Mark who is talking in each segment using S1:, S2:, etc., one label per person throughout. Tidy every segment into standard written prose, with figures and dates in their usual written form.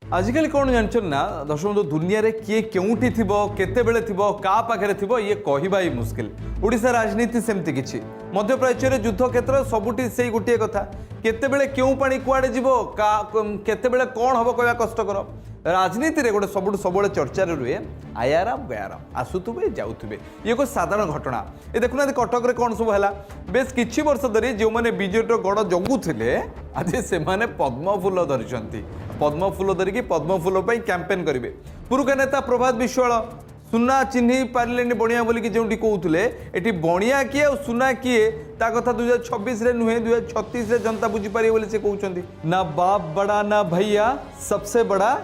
S1: आजिकल कौन जानछन ना दर्शक बंधु दुनिया रे किए केउठी थिबो केते बेले थिबो का पाखरे थिबो ये कहिबा ही मुश्किल। ओडिशा राजनीति सेमती किछि मध्य प्राच्य रे युद्ध क्षेत्र सबुठी सेई गुटिए कथा केते बेले केउ पानी कुआडे जीवो का केते बेले कोन हबो कहबा कष्टकर। राजनीति रे गोटे सबुठ सबुले चर्चा रुए आयाराम गयाराम आसुथुबे जाउथुबे ये को साधारण घटना। ये देखुना कटक रे कोन सब हला बेस किछि वर्ष धरी जो माने बीजेपी गड़ जगुथिले आज से माने पद्म फूल धरिसंती पद्म फूल धरिकी पद्म फूल कैंपेन करेंगे। पुरुखा नेता प्रभात विश्वाल सुना चिन्ह पारे बणिया बोलिकी जो कहते ये बणिया किए और सुना किए ता कथा 2026 नुहे 2036 जनता बुझीपारे बोली से कहते ना बाप बड़ा ना भैया सबसे बड़ा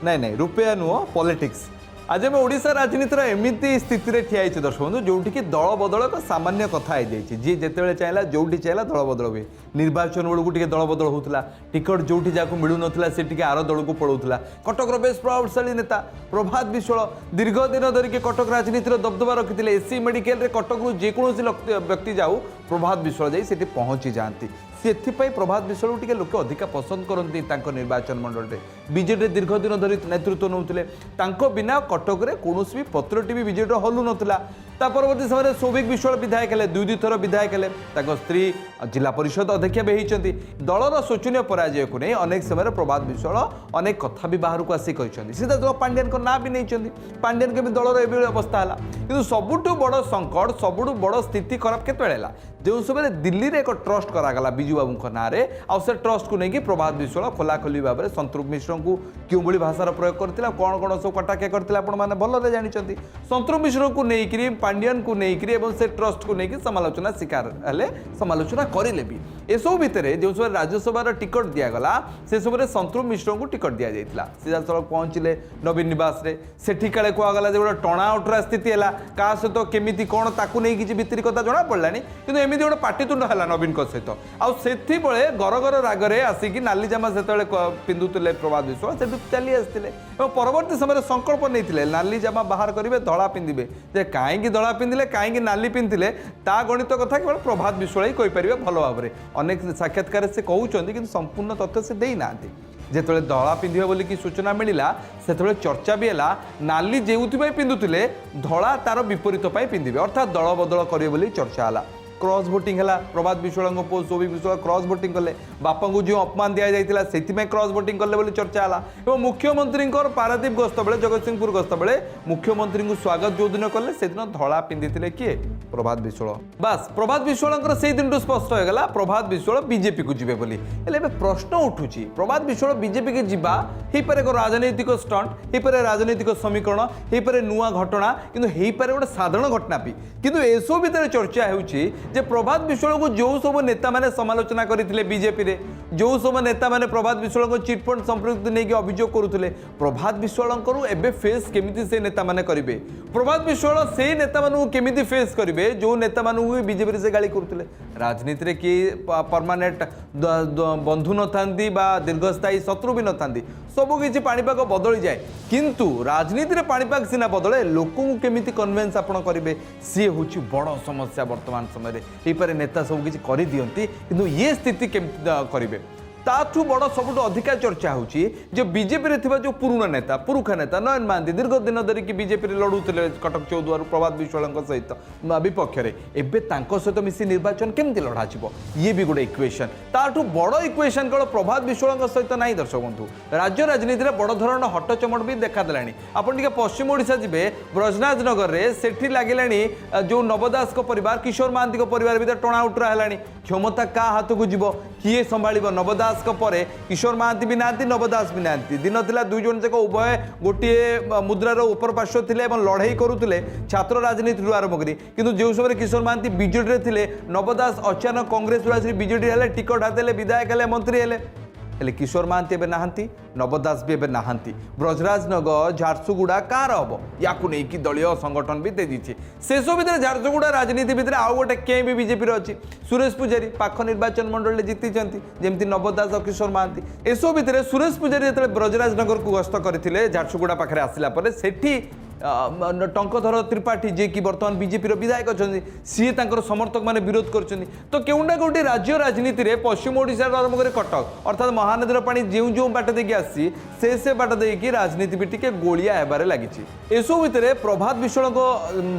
S1: नहीं नहीं रुपया नुह पॉलिटिक्स। आज आम ओडिशा राजनीतिर एमती स्थित में ठिया दर्शक बंधु जोटि कि दल बदल एक सामान्य कथा हो जी जिते चाहिए जोटी चाहिए दल बदल हुए। निर्वाचन बेलू टे दल बदल होता टिकट जोटी जहाँ मिलू ना सी आर दल को पड़ूला। कटक बेस प्रभावशाली नेता प्रभात विश्वाल दीर्घ दिन धरिकी कटक राजनीतिर दबदबा रखी एससी मेडिकल कटक जेकोसी व्यक्ति जाऊ प्रभात विश्वाल जाई पहुँची जाती से प्रभात विश्वाल टे लोक अधिका पसंद करती निर्वाचन मंडल में बीजेपी दीर्घ दिन धरी नेतृत्व नौते बिना कटक रे कौन भी पत्रटी भी बीजेपी हलु नाला। परवर्ती समय सौभिक विश्वाल विधायक हेले दुई थर विधायक हेले स्त्री जिला परिषद अध्यक्ष भी होती दलर शोचनीय पराजय को नहीं अनेक समय प्रभात विश्वाल अनेक कथा भी बाहर को आसिक सीधा जो पांड्यान ना भी नहीं पांड्यान के भी दलर एभली अवस्था है कि सबुठ बड़ संकट सबुठ बड़ स्थिति खराब केतबेले जो समय दिल्ली रे एक ट्रस्ट करागला बिजू बाबू ना आ से ट्रस्ट को लेकिन प्रभात विश्वाल खोलाखोली भाव में संतृप्त मिश्र को क्यों भाई भाषार प्रयोग करता कौन कौन सब कटाकिया करते आपने भलरे जानते संतृप्त मिश्र को लेकिन पांड्यान को लेकिन से ट्रस्ट को लेकिन समालोचना शिकार हेले समालोचना करें भी एसबू भितर जो समय राज्यसभा टिकट दिगला से समय संतृप्त मिश्र को टिकट दि जाता सीधा सड़क पहुँचले नवीन निवास से काले कहगला जो गोटे टणा उठरा स्थिति है क्या सहित केमी कौन ताकू नहीं किसी भितरी कथा जना पड़ा कि एमती गोटे पाटितुंड है नवीन सहित आती घर रागरे आसिकी नाली जामा से पिंधुले प्रभात विश्वाल से चली आसते परवर्ती समय संकल्प नहीं नाली जामा बाहर करेंगे धड़ा पिंधे कहीं धड़ा पिंधिले कहीं नाली पिंधिले ता गणित कथा केवल प्रभात विश्वाल ही कहीपर भल भाव में अनेक साक्षात्कार से कहते कि संपूर्ण तथ्य से देना जिते धड़ा पिंधे बोलिकी सूचना मिला से चर्चा भी है नाली जो पिंधुले धड़ा तार विपरीत पिंधे अर्थात दल बदल करेंगे चर्चा है। क्रॉस भोटिंग है प्रभात विश्वाल पो सौभिक विश्वाल क्रॉस भोटिंग कले बापा को जो अपमान दि जाता से क्रॉस भोटिंग कले बोली चर्चा है। मुख्यमंत्री पारादीप गस्त बेले जगतसिंहपुर गस्त बेले मुख्यमंत्री को स्वागत जो दिन कले से दिन धड़ा पिंधि किए प्रभात विश्वाल बास प्रभात विश्वाल से दिन स्पष्ट होगा प्रभात विश्वाल बीजेपी को जीवे बोली प्रश्न उठू प्रभात विश्वाल बीजेपी के जीवा हेपरे एक राजनैतिक स्टंट हेपरे राजनैतिक समीकरण हेपरे नुआ घटना किंतु हेपरे गोटे साधारण घटना भी किंतु एसबू भितर चर्चा होउची जे प्रभात विश्वाल को जो सब नेता माने समालोचना करथिले बीजेपी रे जो सब नेता माने प्रभात विश्वाल को चिटफंड संपृक्ति नहीं अभियोग करुले प्रभात विश्वाल एबे फेस केमिति से नेता माने करिवे प्रभात विश्वाल से नेता मानू केमिति फेस करिवे जो नेता मानू बीजेपी से गाली करुले राजनीति रे कि परमानेंट बंधु न थांती बा दीर्घस्थायी शत्रु भी न थांती सबू किसी पाणीपाग बदली जाए किंतु राजनीति रे पाणीपाग सीना बदले लोक को केमिति कन्वेन्स आपण करिवे सी होची बड़ समस्या वर्तमान समय रे नेता सब किसी कर दियंती किंतु ये स्थिति केमिति करिवे ताठू बड़ सबुठ अधिका चर्चा होची जो बीजेपी रे थिबा जो पुराना नेता पुरुखा नेता नयन महांती दीर्घ दिन धरिकी बीजेपी रे लड़ुले कटक चौद्वार प्रभात विश्वाल सहित विपक्ष में एवं सहित मिसी निर्वाचन केमती लड़ा ये भी गोटे इक्वेशन ताठू बड़ इक्वेशन केवल प्रभात विश्वाल सहित ना दर्शक बंधु राज्य राजनीति में बड़ धरण हटचमट भी देखा देलानी आपन टिके पश्चिम ओडिशा जिबे ब्रजनाथ नगर रे सेठी लागिलानी जो नवदास को परिवार किशोर महांती को परिवार भीतर टणा उटरा हेलानी क्षमता का हाथ को जीव किए संभाଳିबो नवदास परे किशोर महांती भी नांती नवदास भी नांती दिन थिला दुई जन जाक उभय गोटे मुद्रार उपर पार्श्व थिले लड़ाई करुले छात्र राजनीति आरंभ करी किंतु जो समय किशोर महांती बीजेडी थिले नवदास अचानक कांग्रेस बीजेडी हेले टिकट हाथ विधायक हेले मंत्री हेले किशोर महांती एवं नहांती नवदास भी एवं नहांती ब्रजराज नगर झारसुगुड़ा कार हम या नहीं दलीय संगठन भी दे दीजिए शेष भितर झारसुगुड़ा राजनीति भितर आउ गोटे के भी बीजेपी अच्छी सुरेश पूजारी पाख निर्वाचन मंडल जीति जमी नवदास और किशोर महांती एसबू भितर सुरेश पूजारी जो ब्रजराज नगर को गस्त करते झारसुगुड़ा पाखे आसला सेठी टंकधर त्रिपाठी जे कि बर्तमान बीजेपी विधायक अच्छा सी समर्थक मैंने विरोध कर तो केउना कौटी राज्य राजनीति में पश्चिम ओडिशा आरंभ कर कटक अर्थात महानदीर पानी जो जो बाट देकी आसी से बाट देकी राजनीति भी टिके गोलिया हेबार लगी एसबू भितर प्रभात विश्वाल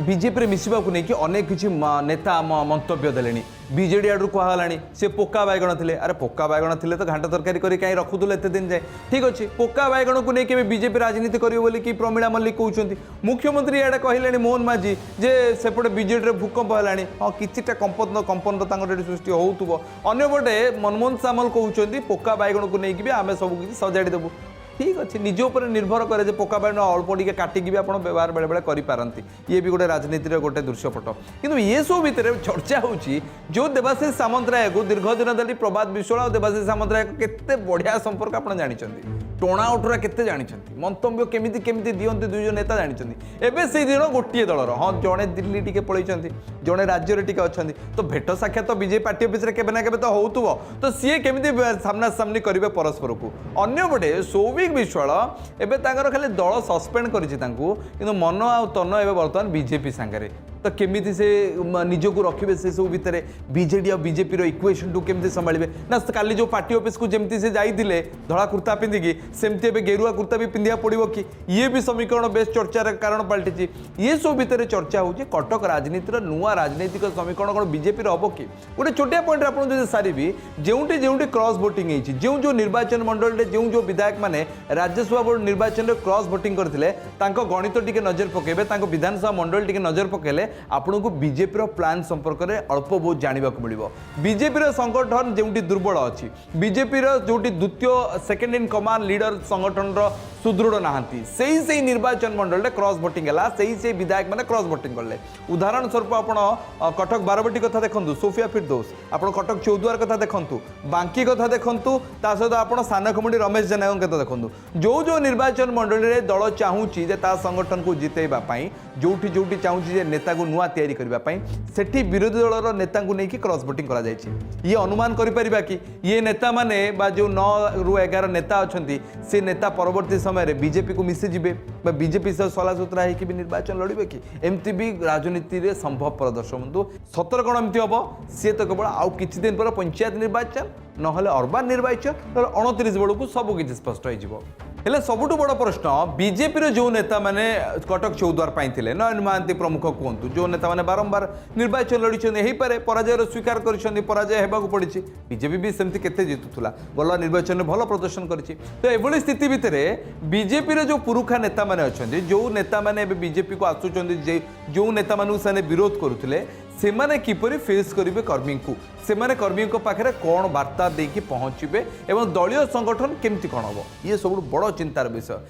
S1: बीजेपी में मिसवा को लेकिन अनेक किसी नेता मंतव्य देले बीजेडी आड़ कहला से पोका बैगण थे अरे पोका बैगण थे तो घाटा तरकारी कर कहीं रखुले एत दिन जाए ठीक अच्छे पोका बैगण को लेकिन बीजेपी राजनीति करें कि प्रमीला मल्लिक कहते मुख्यमंत्री इे कहले मोहन माझी जे सेपटे बीजेडी भूकंप है हाँ किटा कंपन सृष्टि होउथुबो अन्यपटे मनमोहन सामल कहते पोका बैगण को लेकिन आम सब किसी सजाड़ी देबू ठीक अच्छे निज उपर निर्भर करे जे पोका बैगण अल्प टे काटिकी भी आप व्यवहार बेले बेले करें ये भी गोटे राजनीतिर गोटे दृश्यपट किंतु ये सब भितर चर्चा होची जो देवाशीष सामंतराय को दीर्घ दिन धरी प्रभात विश्वाल और देवाशीष सामंतराय केते बढ़िया संपर्क आप जानते टोणा उठुरा केते जानते मंतव्य केमिति केमिति दियंते दुई जन नेता जानते एबे से दिन गोटे दलर हाँ जड़े दिल्ली टिके पलैछंती जड़े राज्य टिके अच्छी तो भेट साक्षात बीजेपी पार्टी ऑफिस रे केबे ना केबे तो होउथुबो तो सी केमिति सामना सामनी करेंगे परस्पर को अन्यपटे सौभिक विश्वाल एबे तांकर खाली दल सस्पेंड करिछि तांकू किंतु मन आ तन एबे वर्तमान बीजेपी सांगरे तो केमिति से निजको रखिए से सब भितर बीजेडी और बीजेपी इक्वेशन टू केमिति संभालिबे ना काली जो पार्टी ऑफिस को जमती से जाइए धड़ा कुर्ता पिंधिकी सेमती एबे गेरुआ कुर्ता भी पिंधिया पड़ो कि ये भी समीकरण बेस चर्चार कारण पलटि ये सब भितर चर्चा हो कटक राजनीतिर नुआ राजनीतिक समीकरण कौन बीजेपी हम कि गोटे छोटिया पॉइंट आपको सारी जोटी जोटी क्रॉस भोटिंग होती जो जो निर्वाचन मंडल जो जो विधायक मैंने राज्यसभा बोर्ड निर्वाचन में क्रॉस भोटिंग करते गणित टी नजर पकेबे विधानसभा मंडल टी नजर पकेले आपन को बीजेपी प्लान संपर्क में अल्प बहुत जानवा मिलो बीजेपी संगठन जो दुर्बल अच्छी बीजेपी जो द्वितीय सेकेंड इन कमांड लीडर संगठन सुदृढ़ नहांती से निर्वाचन मंडल में क्रॉस भोटिंग है से विधायक मैंने क्रॉस भोटिंग कले उदाहरण स्वरूप आप कटक बारबटी कथा देखु सोफिया फिरदौस आप कटक चौद्वार कथा देखु बांकी कथा देखु सहित आप सानखमुंडी रमेश जेना कथा देखु जो जो निर्वाचन मंडल में दल चाहूँगी संगठन को जितेबाई जोटी जोटी चाहूँगी नेता को नुआ तैयारी करने सेठी विरोधी दलर नेता को लेकिन क्रॉस भोटिंग करा ये अनुमान करिपरिबा कि ये नेता माने बा जो 9 ରୁ 11 नेता अच्छा से नेता परवर्ती समय बीजेपी को मिसिजे बीजेपी सह सला सुतरा होगी भी निर्वाचन लड़े कि एमती भी राजनीति में संभव प्रदर्शन बंधु सतर कौन एमती हम सी तो केवल आउ किछि दिन पर पंचायत निर्वाचन नहले अर्बान निर्वाचन 29 बेलू सब किसी स्पष्ट हो हेले सबुठ बड़ प्रश्न बीजेपी जो नेता मैंने कटक चौद्वार पाई नयन महांती प्रमुख कहतु जो नेता मैंने बारंबार निर्वाचन लड़ी पारे पराजय स्वीकार कर पराजय होगा पड़ी बीजेपी भी सेमती केते जितुला गला निर्वाचन में भल प्रदर्शन कर तो एभली स्थिति भितर बीजेपी जो पुरुखा नेता मैंने अच्छा जो नेता मैंने बीजेपी को आसुच्च जो नेता मानू से विरोध करुले सेमाने किपरि फेस करेंगे कर्मी को सेमाने कर्मी पाखे कौन वार्ता देकी पहुँचे एवं दलीय संगठन केमती कौन हम ये सब बड़ चिंतार विषय।